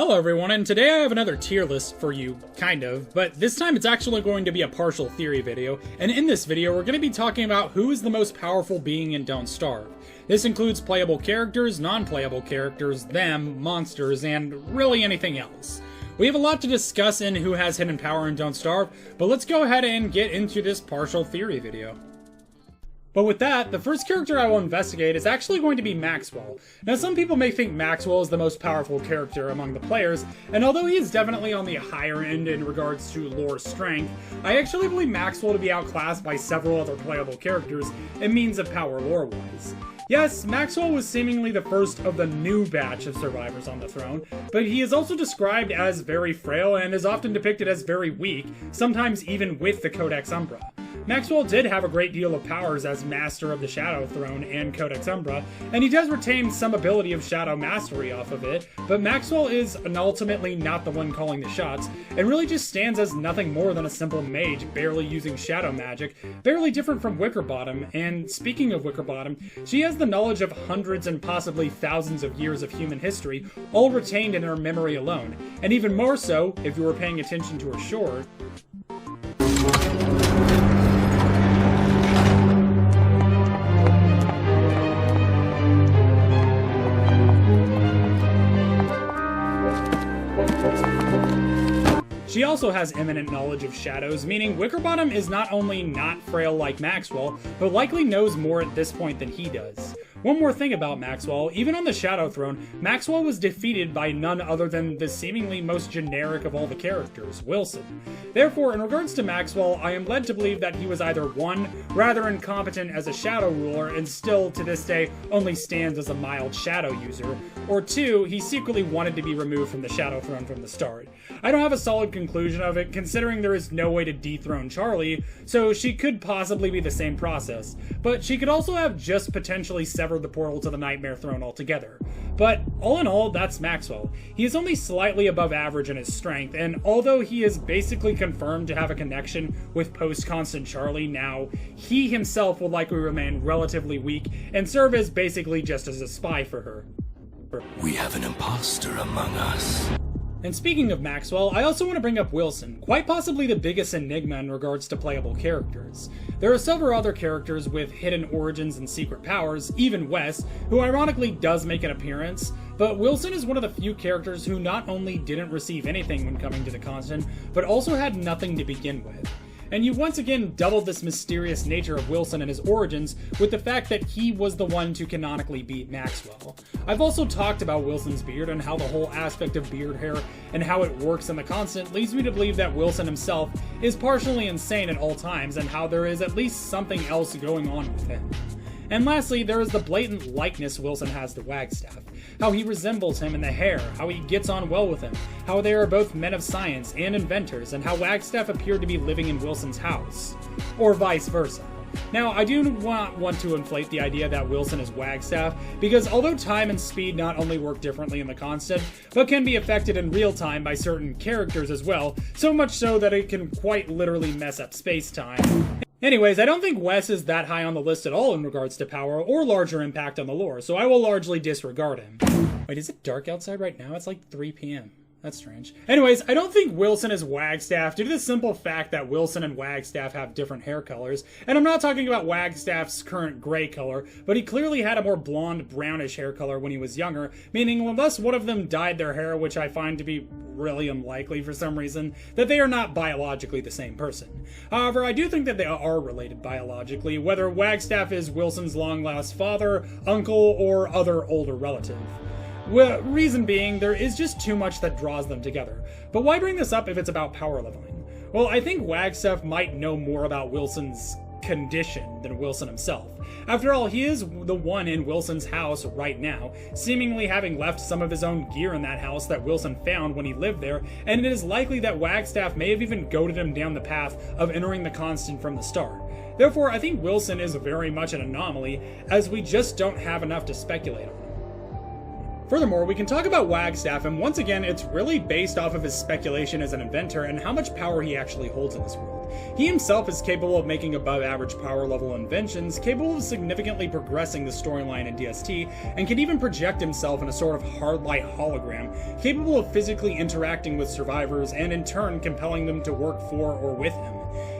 Hello everyone, and today I have another tier list for you, kind of, but this time it's actually going to be a partial theory video, and in this video we're going to be talking about who is the most powerful being in Don't Starve. This includes playable characters, non-playable characters, them, monsters, and really anything else. We have a lot to discuss in who has hidden power in Don't Starve, but let's go ahead and get into this partial theory video. But with that, the first character I will investigate is actually going to be Maxwell. Now, some people may think Maxwell is the most powerful character among the players, and although he is definitely on the higher end in regards to lore strength, I actually believe Maxwell to be outclassed by several other playable characters in means of power lore-wise. Yes, Maxwell was seemingly the first of the new batch of survivors on the throne, but he is also described as very frail and is often depicted as very weak, sometimes even with the Codex Umbra. Maxwell did have a great deal of powers as Master of the Shadow Throne and Codex Umbra, and he does retain some ability of Shadow Mastery off of it, but Maxwell is ultimately not the one calling the shots, and really just stands as nothing more than a simple mage barely using shadow magic, barely different from Wickerbottom, and speaking of Wickerbottom, she has the knowledge of hundreds and possibly thousands of years of human history, all retained in her memory alone, and even more so if you were paying attention to her short. She also has eminent knowledge of shadows, meaning Wickerbottom is not only not frail like Maxwell, but likely knows more at this point than he does. One more thing about Maxwell, even on the Shadow Throne, Maxwell was defeated by none other than the seemingly most generic of all the characters, Wilson. Therefore, in regards to Maxwell, I am led to believe that he was either one, rather incompetent as a shadow ruler and still, to this day, only stands as a mild shadow user, or two, he secretly wanted to be removed from the Shadow Throne from the start. I don't have a solid conclusion of it, considering there is no way to dethrone Charlie, so she could possibly be the same process, but she could also have just potentially severed the portal to the Nightmare Throne altogether. But all in all, that's Maxwell. He is only slightly above average in his strength, and although he is basically confirmed to have a connection with post-Constant Charlie now, he himself will likely remain relatively weak and serve as basically just as a spy for her. We have an imposter among us. And speaking of Maxwell, I also want to bring up Wilson, quite possibly the biggest enigma in regards to playable characters. There are several other characters with hidden origins and secret powers, even Wes, who ironically does make an appearance, but Wilson is one of the few characters who not only didn't receive anything when coming to the continent, but also had nothing to begin with. And you once again doubled this mysterious nature of Wilson and his origins with the fact that he was the one to canonically beat Maxwell. I've also talked about Wilson's beard and how the whole aspect of beard hair and how it works in the Constant leads me to believe that Wilson himself is partially insane at all times and how there is at least something else going on with him. And lastly, there is the blatant likeness Wilson has to Wagstaff, how he resembles him in the hair, how he gets on well with him, how they are both men of science and inventors, and how Wagstaff appeared to be living in Wilson's house, or vice versa. Now, I do not want to inflate the idea that Wilson is Wagstaff, because although time and speed not only work differently in the Constant, but can be affected in real time by certain characters as well, so much so that it can quite literally mess up space-time. Anyways, I don't think Wes is that high on the list at all in regards to power or larger impact on the lore, so I will largely disregard him. Wait, is it dark outside right now? It's like 3 p.m. That's strange. Anyways, I don't think Wilson is Wagstaff due to the simple fact that Wilson and Wagstaff have different hair colors. And I'm not talking about Wagstaff's current gray color, but he clearly had a more blonde, brownish hair color when he was younger, meaning unless one of them dyed their hair, which I find to be really unlikely for some reason, that they are not biologically the same person. However, I do think that they are related biologically, whether Wagstaff is Wilson's long-lost father, uncle, or other older relative. Well, reason being, there is just too much that draws them together. But why bring this up if it's about power leveling? Well, I think Wagstaff might know more about Wilson's condition than Wilson himself. After all, he is the one in Wilson's house right now, seemingly having left some of his own gear in that house that Wilson found when he lived there, and it is likely that Wagstaff may have even goaded him down the path of entering the Constant from the start. Therefore, I think Wilson is very much an anomaly, as we just don't have enough to speculate on. Furthermore, we can talk about Wagstaff, and once again, it's really based off of his speculation as an inventor and how much power he actually holds in this world. He himself is capable of making above average power level inventions, capable of significantly progressing the storyline in DST, and can even project himself in a sort of hard light hologram, capable of physically interacting with survivors and in turn compelling them to work for or with him.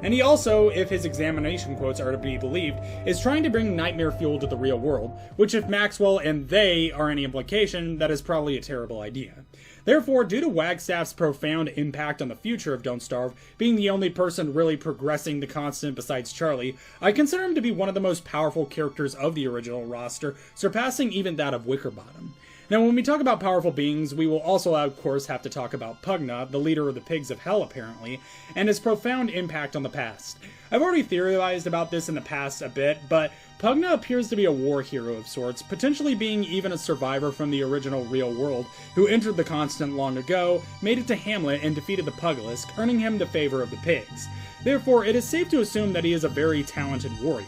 And he also, if his examination quotes are to be believed, is trying to bring nightmare fuel to the real world, which if Maxwell and they are any implication, that is probably a terrible idea. Therefore, due to Wagstaff's profound impact on the future of Don't Starve, being the only person really progressing the constant besides Charlie, I consider him to be one of the most powerful characters of the original roster, surpassing even that of Wickerbottom. Now, when we talk about powerful beings, we will also, of course, have to talk about Pugna, the leader of the Pigs of Hell, apparently, and his profound impact on the past. I've already theorized about this in the past a bit, but Pugna appears to be a war hero of sorts, potentially being even a survivor from the original real world, who entered the Constant long ago, made it to Hamlet, and defeated the Pugilisk, earning him the favor of the Pigs. Therefore, it is safe to assume that he is a very talented warrior.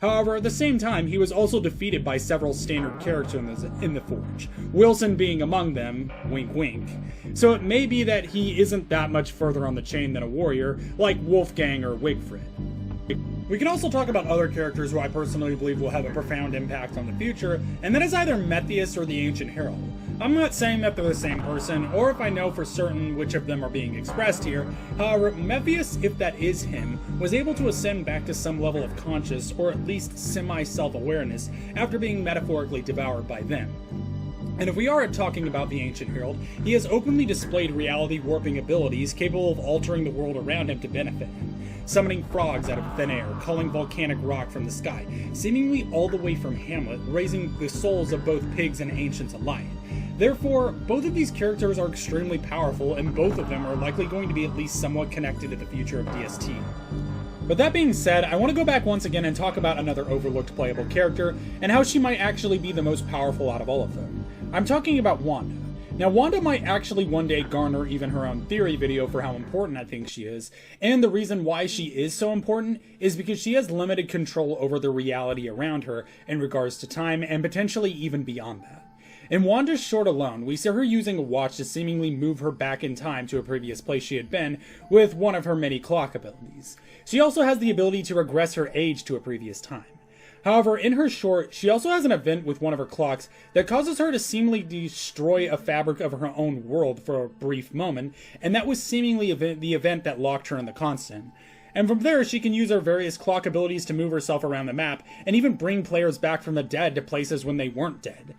However, at the same time, he was also defeated by several standard characters in the Forge, Wilson being among them, wink wink. So it may be that he isn't that much further on the chain than a warrior, like Wolfgang or Wigfrid. We can also talk about other characters who I personally believe will have a profound impact on the future, and that is either Methius or the Ancient Herald. I'm not saying that they're the same person, or if I know for certain which of them are being expressed here. However, Methius, if that is him, was able to ascend back to some level of conscious, or at least semi-self-awareness, after being metaphorically devoured by them. And if we are talking about the Ancient Herald, he has openly displayed reality-warping abilities capable of altering the world around him to benefit him. Summoning frogs out of thin air, culling volcanic rock from the sky, seemingly all the way from Hamlet, raising the souls of both pigs and ancients alike. Therefore, both of these characters are extremely powerful, and both of them are likely going to be at least somewhat connected to the future of DST. But that being said, I want to go back once again and talk about another overlooked playable character, and how she might actually be the most powerful out of all of them. I'm talking about Wanda. Now, Wanda might actually one day garner even her own theory video for how important I think she is, and the reason why she is so important is because she has limited control over the reality around her in regards to time, and potentially even beyond that. In Wanda's short alone, we see her using a watch to seemingly move her back in time to a previous place she had been, with one of her many clock abilities. She also has the ability to regress her age to a previous time. However, in her short, she also has an event with one of her clocks that causes her to seemingly destroy a fabric of her own world for a brief moment, and that was seemingly the event that locked her in the Constant. And from there, she can use her various clock abilities to move herself around the map, and even bring players back from the dead to places when they weren't dead.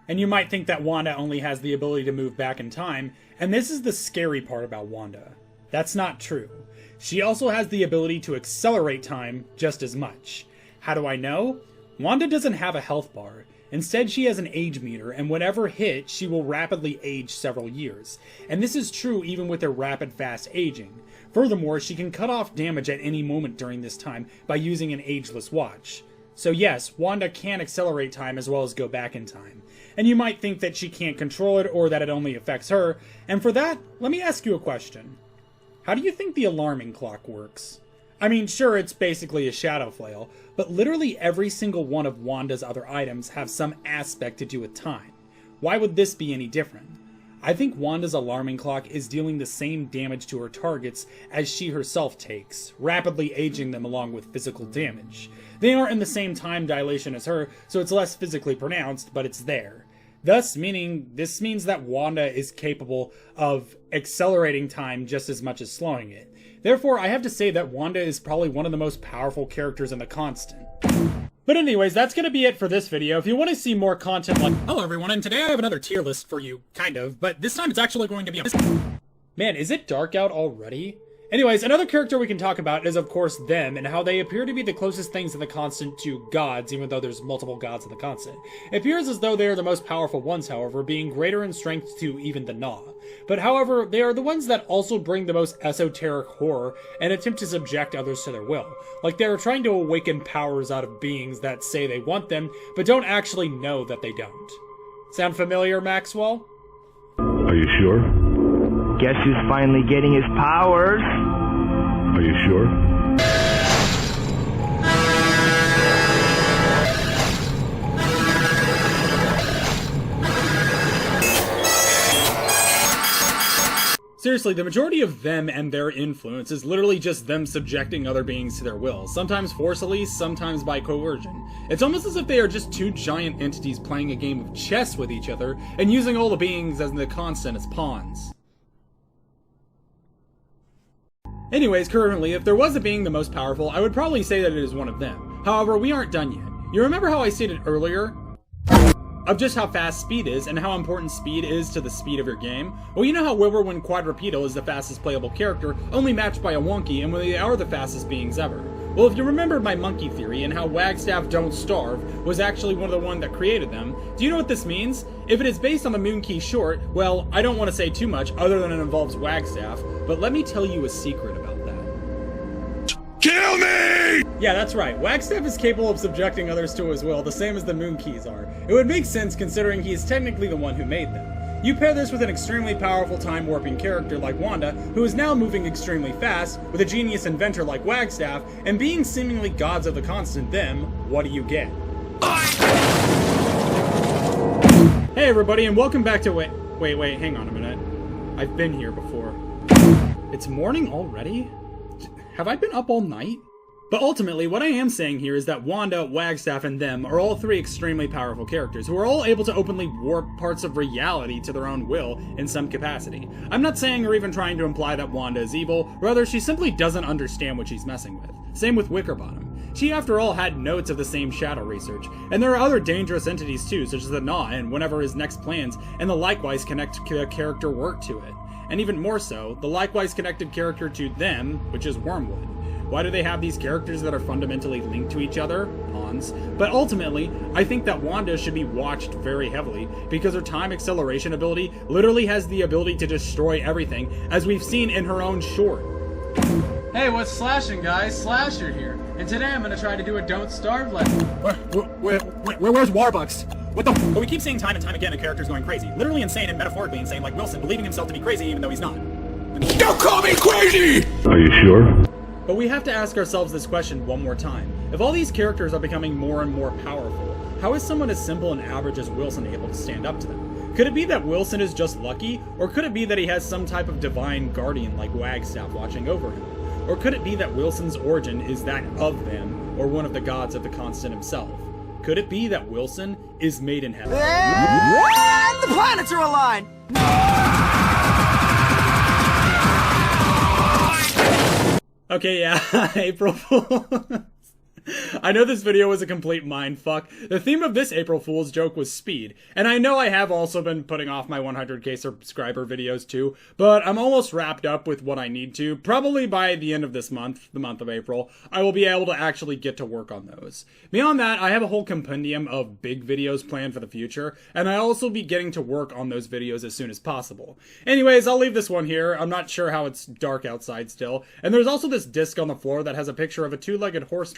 And you might think that Wanda only has the ability to move back in time, and this is the scary part about Wanda. That's not true. She also has the ability to accelerate time just as much. How do I know? Wanda doesn't have a health bar. Instead, she has an age meter, and whenever hit, she will rapidly age several years. And this is true even with her rapid fast aging. Furthermore, she can cut off damage at any moment during this time by using an ageless watch. So yes, Wanda can accelerate time as well as go back in time. And you might think that she can't control it or that it only affects her, and for that, let me ask you a question. How do you think the alarming clock works? I mean, sure, it's basically a shadow flail, but literally every single one of Wanda's other items have some aspect to do with time. Why would this be any different? I think Wanda's alarming clock is dealing the same damage to her targets as she herself takes, rapidly aging them along with physical damage. They aren't in the same time dilation as her, so it's less physically pronounced, but it's there. This means that Wanda is capable of accelerating time just as much as slowing it. Therefore, I have to say that Wanda is probably one of the most powerful characters in the Constant. But anyways, that's going to be it for this video. If you want to see more content like... Hello everyone, and today I have another tier list for you, kind of, but this time it's actually going to be Man, is it dark out already? Anyways, another character we can talk about is of course them, and how they appear to be the closest things in the Constant to gods, even though there's multiple gods in the Constant. It appears as though they are the most powerful ones, however, being greater in strength to even the Gnaw. But however, they are the ones that also bring the most esoteric horror and attempt to subject others to their will. Like they are trying to awaken powers out of beings that say they want them, but don't actually know that they don't. Sound familiar, Maxwell? Are you sure? Guess who's finally getting his powers? Are you sure? Seriously, the majority of them and their influence is literally just them subjecting other beings to their will, sometimes forcibly, sometimes by coercion. It's almost as if they are just two giant entities playing a game of chess with each other, and using all the beings as the constant as pawns. Anyways, currently, if there was a being the most powerful, I would probably say that it is one of them. However, we aren't done yet. You remember how I stated earlier of just how fast speed is, and how important speed is to the speed of your game? Well, you know how Wilburwin Quadrupedal is the fastest playable character, only matched by a Wonky, and they are the fastest beings ever. Well, if you remember my monkey theory, and how Wagstaff Don't Starve was actually one of the ones that created them, do you know what this means? If it is based on the Moon Key short, well, I don't want to say too much other than it involves Wagstaff, but let me tell you a secret about that. Kill me! Yeah, that's right. Wagstaff is capable of subjecting others to his will, the same as the Moon Keys are. It would make sense considering he is technically the one who made them. You pair this with an extremely powerful time-warping character like Wanda, who is now moving extremely fast, with a genius inventor like Wagstaff, and being seemingly gods of the constant them, what do you get? Hey everybody, and welcome back to Wait, hang on a minute. I've been here before. It's morning already? Have I been up all night? But ultimately, what I am saying here is that Wanda, Wagstaff, and them are all three extremely powerful characters who are all able to openly warp parts of reality to their own will in some capacity. I'm not saying or even trying to imply that Wanda is evil, rather she simply doesn't understand what she's messing with. Same with Wickerbottom. She after all had notes of the same shadow research, and there are other dangerous entities too, such as the Gnaw and whenever his next plans, and the likewise connect character work to it. And even more so, the likewise connected character to them, which is Wormwood. Why do they have these characters that are fundamentally linked to each other? Pawns. But ultimately, I think that Wanda should be watched very heavily, because her time acceleration ability literally has the ability to destroy everything, as we've seen in her own short. Hey, what's slashing, guys? Slasher here. And today I'm gonna try to do a Don't Starve lesson. Where's Warbucks? What the But we keep seeing time and time again a character's going crazy. Literally insane and metaphorically insane, like Wilson, believing himself to be crazy even though he's not. Don't call me crazy! Are you sure? But we have to ask ourselves this question one more time. If all these characters are becoming more and more powerful, how is someone as simple and average as Wilson able to stand up to them? Could it be that Wilson is just lucky? Or could it be that he has some type of divine guardian like Wagstaff watching over him? Or could it be that Wilson's origin is that of them, or one of the gods of the constant himself? Could it be that Wilson is made in heaven? And the planets are aligned! Okay, yeah, April Fool. I know this video was a complete mindfuck. The theme of this April Fool's joke was speed, and I know I have also been putting off my 100k subscriber videos too, but I'm almost wrapped up with what I need to. Probably by the end of this month, the month of April, I will be able to actually get to work on those. Beyond that, I have a whole compendium of big videos planned for the future, and I'll also be getting to work on those videos as soon as possible. Anyways, I'll leave this one here. I'm not sure how it's dark outside still, and there's also this disc on the floor that has a picture of a two-legged horse.